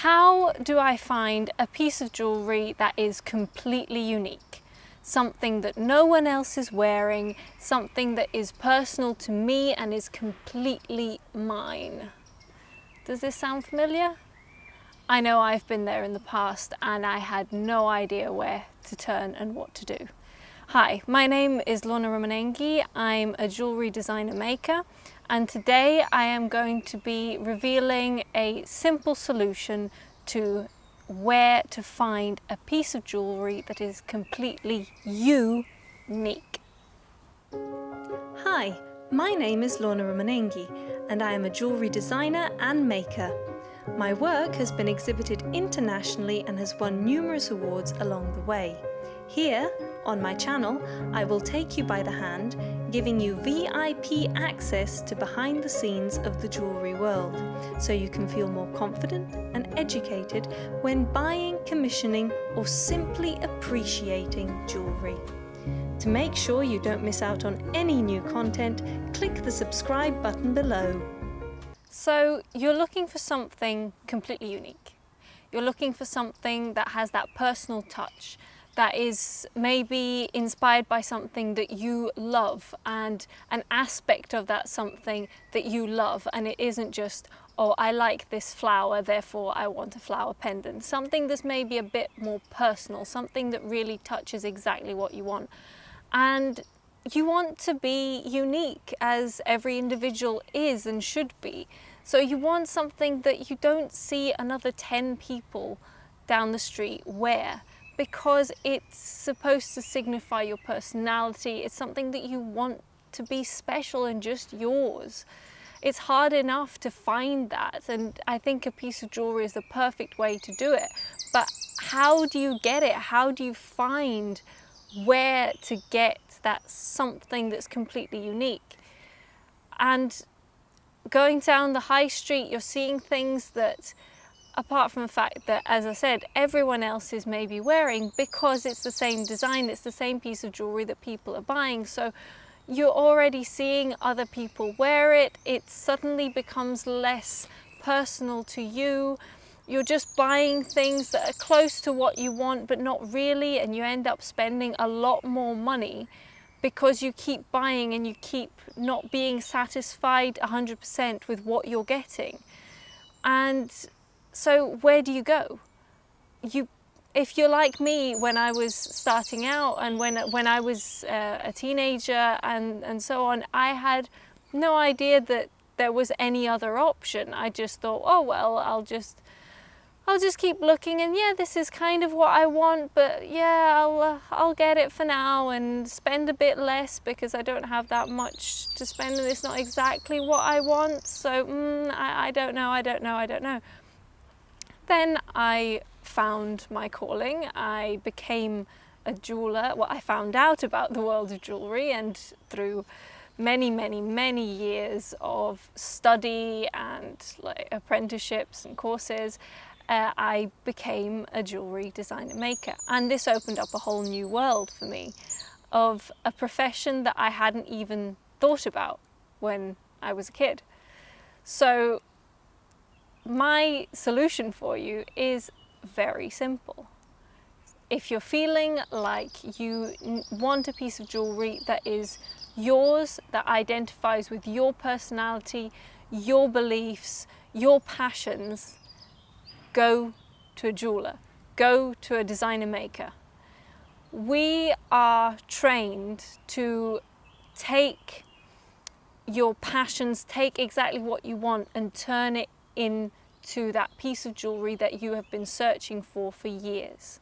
How do I find a piece of jewellery that is completely unique? Something that no one else is wearing, something that is personal to me and is completely mine. Does this sound familiar? I know I've been there in the past and I had no idea where to turn and what to do. Hi, my name is Lorna Romanenghi. I'm a jewellery designer-maker, and today I am going to be revealing a simple solution to where to find a piece of jewellery that is completely unique. Hi, my name is Lorna Romanenghi and I am a jewellery designer and maker. My work has been exhibited internationally and has won numerous awards along the way. Here, on my channel, I will take you by the hand, giving you VIP access to behind the scenes of the jewellery world, so you can feel more confident and educated when buying, commissioning, or simply appreciating jewellery. To make sure you don't miss out on any new content, click the subscribe button below. So you're looking for something completely unique. You're looking for something that has that personal touch, that is maybe inspired by something that you love and an aspect of that something that you love, and it isn't just, oh, I like this flower, therefore I want a flower pendant. Something that's maybe a bit more personal, something that really touches exactly what you want. And you want to be unique, as every individual is and should be. So you want something that you don't see another 10 people down the street wear, because it's supposed to signify your personality. It's something that you want to be special and just yours. It's hard enough to find that, and I think a piece of jewellery is the perfect way to do it. But how do you get it? How do you find where to get that something that's completely unique? And going down the high street, you're seeing things that, apart from the fact that, as I said, everyone else is maybe wearing, because it's the same design, it's the same piece of jewellery that people are buying. So you're already seeing other people wear it. It suddenly becomes less personal to you. You're just buying things that are close to what you want, but not really, and you end up spending a lot more money because you keep buying and you keep not being satisfied 100% with what you're getting. And so where do you go? If you're like me, when I was starting out and when I was a teenager and so on, I had no idea that there was any other option. I just thought, oh well, I'll just keep looking, and yeah, this is kind of what I want, but yeah, I'll get it for now and spend a bit less because I don't have that much to spend and it's not exactly what I want. So I don't know. Then I found my calling. I became a jeweler. Well, I found out about the world of jewellery, and through many years of study and like apprenticeships and courses, I became a jewellery designer-maker. And this opened up a whole new world for me of a profession that I hadn't even thought about when I was a kid. So my solution for you is very simple. If you're feeling like you want a piece of jewellery that is yours, that identifies with your personality, your beliefs, your passions, go to a jeweler, go to a designer-maker. We are trained to take your passions, take exactly what you want and turn it into that piece of jewellery that you have been searching for years.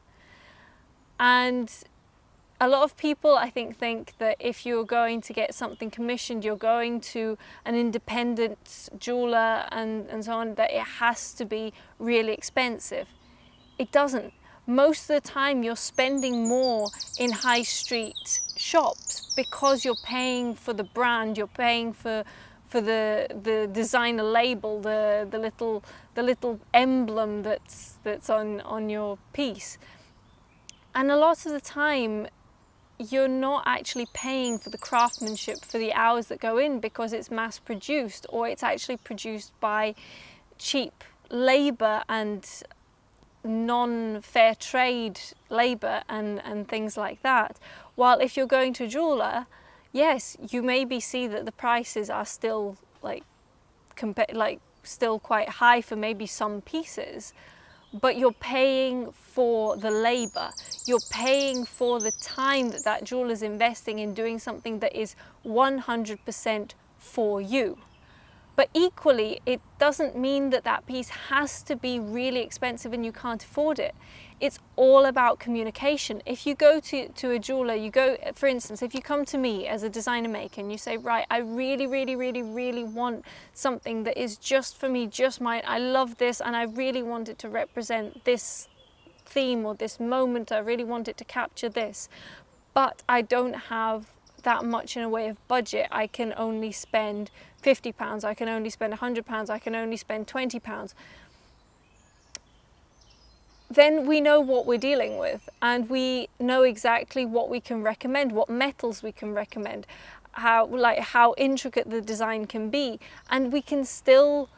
And a lot of people, I think that if you're going to get something commissioned, you're going to an independent jeweler and so on, that it has to be really expensive. It doesn't. Most of the time you're spending more in high street shops because you're paying for the brand, you're paying for the designer label, the little emblem that's on your piece. And a lot of the time you're not actually paying for the craftsmanship, for the hours that go in, because it's mass produced, or it's actually produced by cheap labour and non-fair trade labour and things like that. While if you're going to a jeweller, yes, you maybe see that the prices are still still quite high for maybe some pieces, but you're paying for the labour, you're paying for the time that that jeweller's investing in doing something that is 100% for you. But equally, it doesn't mean that that piece has to be really expensive and you can't afford it. It's all about communication. If you go to a jeweler, for instance, if you come to me as a designer maker and you say, right, I really, really, really, really want something that is just for me, just mine. I love this and I really want it to represent this theme or this moment. I really want it to capture this, but I don't have that much in a way of budget. I can only spend £50, I can only spend £100, I can only spend £20. Then we know what we're dealing with and we know exactly what we can recommend, what metals we can recommend, how intricate the design can be, and we can still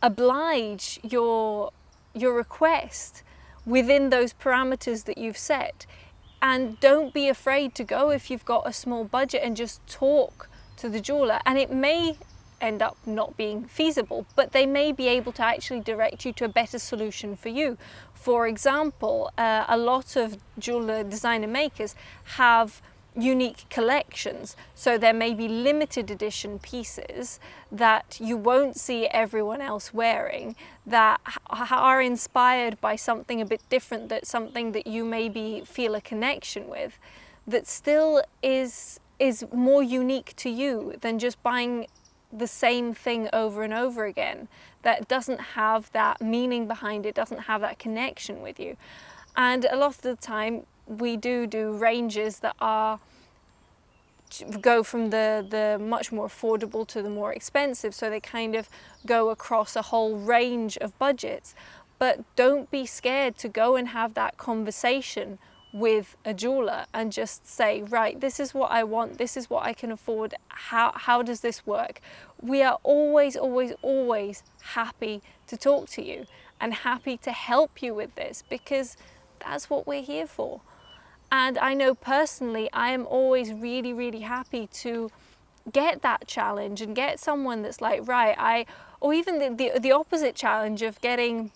oblige your request within those parameters that you've set. And don't be afraid to go if you've got a small budget and just talk to the jeweler. And it may end up not being feasible, but they may be able to actually direct you to a better solution for you. For example, a lot of jeweler designer makers have unique collections, so there may be limited edition pieces that you won't see everyone else wearing that are inspired by something a bit different, that something that you maybe feel a connection with, that still is more unique to you than just buying the same thing over and over again, that doesn't have that meaning behind it, doesn't have that connection with you. And a lot of the time we do ranges that go from the much more affordable to the more expensive, so they kind of go across a whole range of budgets. But don't be scared to go and have that conversation with a jeweler and just say, right, this is what I want, this is what I can afford, how does this work? We are always, always, always happy to talk to you and happy to help you with this, because that's what we're here for. And I know personally, I am always really, really happy to get that challenge and get someone that's like, right, or even the opposite challenge of getting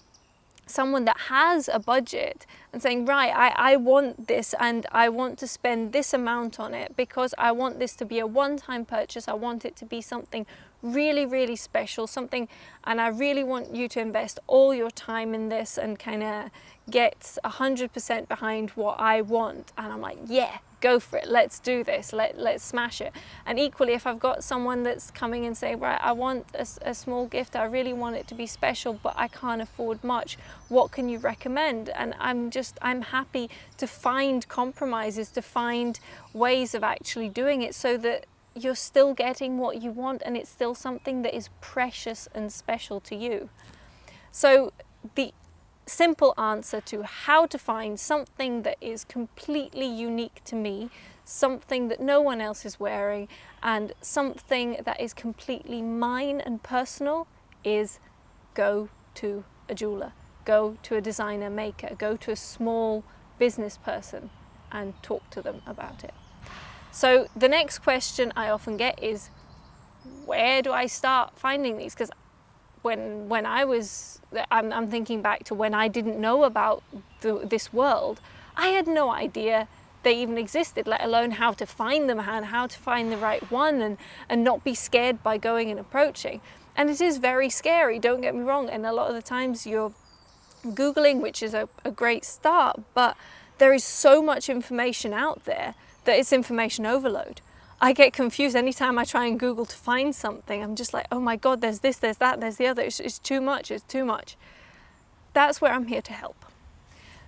someone that has a budget and saying, right, I want this and I want to spend this amount on it because I want this to be a one-time purchase. I want it to be something really, really special, something, and I really want you to invest all your time in this and kind of get 100% behind what I want. And I'm like, yeah, go for it, let's do this, let's smash it. And equally, if I've got someone that's coming and saying, right, I want a small gift, I really want it to be special, but I can't afford much, what can you recommend? And I'm happy to find compromises, to find ways of actually doing it so that you're still getting what you want and it's still something that is precious and special to you. So the simple answer to how to find something that is completely unique to me, something that no one else is wearing, and something that is completely mine and personal is go to a jeweler, go to a designer maker, go to a small business person and talk to them about it. So the next question I often get is, where do I start finding these? Because when I'm thinking back to when I didn't know about this world, I had no idea they even existed, let alone how to find them and how to find the right one and not be scared by going and approaching. And it is very scary, don't get me wrong, and a lot of the times you're Googling, which is a great start, but there is so much information out there that it's information overload. I get confused anytime I try and Google to find something. I'm just like, oh my God, there's this, there's that, there's the other. It's too much, it's too much. That's where I'm here to help.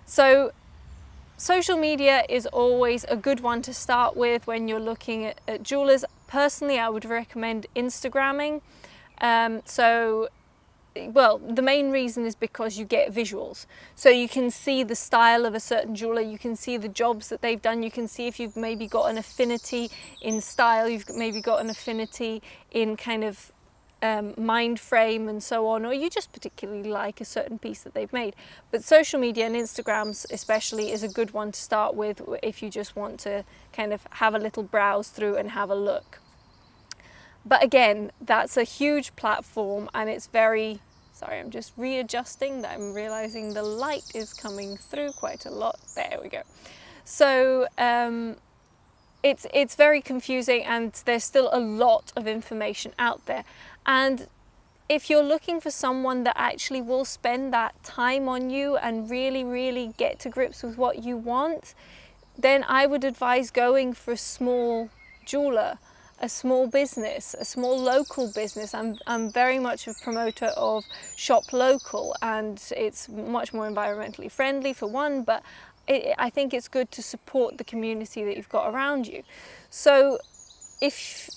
So social media is always a good one to start with when you're looking at jewelers. Personally, I would recommend Instagramming. Well, the main reason is because you get visuals. So you can see the style of a certain jeweler, you can see the jobs that they've done, you can see if you've maybe got an affinity in style, you've maybe got an affinity in kind of mind frame and so on, or you just particularly like a certain piece that they've made. But social media and Instagrams especially is a good one to start with if you just want to kind of have a little browse through and have a look. But again, that's a huge platform, and it's very, sorry, I'm just readjusting that. I'm realizing the light is coming through quite a lot. There we go. So it's very confusing, and there's still a lot of information out there. And if you're looking for someone that actually will spend that time on you and really get to grips with what you want, then I would advise going for a small jeweler, a small business, a small local business. I'm very much a promoter of shop local, and it's much more environmentally friendly for one, but I think it's good to support the community that you've got around you. So if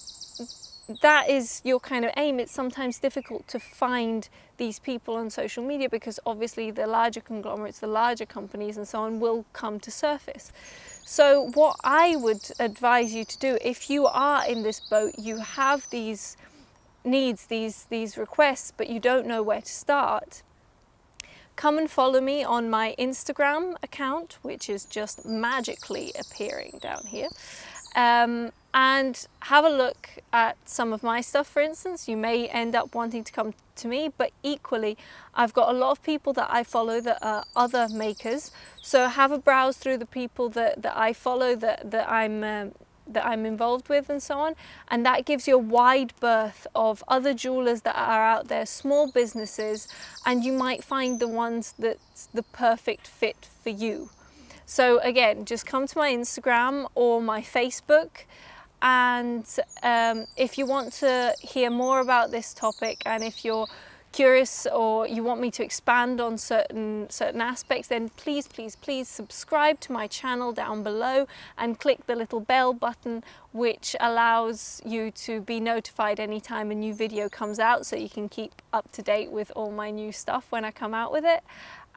that is your kind of aim, it's sometimes difficult to find these people on social media because obviously the larger conglomerates, the larger companies and so on will come to surface. So what I would advise you to do, if you are in this boat, you have these needs, these requests, but you don't know where to start, come and follow me on my Instagram account, which is just magically appearing down here. And have a look at some of my stuff. For instance, you may end up wanting to come to me, but equally I've got a lot of people that I follow that are other makers, so have a browse through the people that I follow, that I'm involved with and so on, and that gives you a wide berth of other jewelers that are out there, small businesses, and you might find the ones that's the perfect fit for you. So again, just come to my Instagram or my Facebook, and if you want to hear more about this topic, and if you're curious or you want me to expand on certain aspects, then please subscribe to my channel down below and click the little bell button, which allows you to be notified anytime a new video comes out, so you can keep up to date with all my new stuff when I come out with it.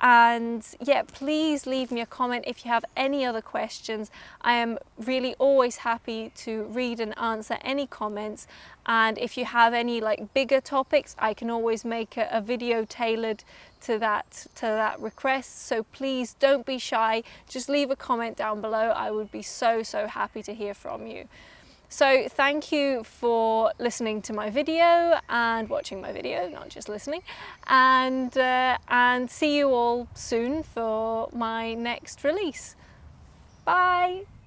And yeah, please leave me a comment if you have any other questions. I am really always happy to read and answer any comments. And if you have any like bigger topics, I can always make a video tailored to that request. So please don't be shy. Just leave a comment down below. I would be so happy to hear from you. So thank you for listening to my video and watching my video, not just listening, and see you all soon for my next release. Bye!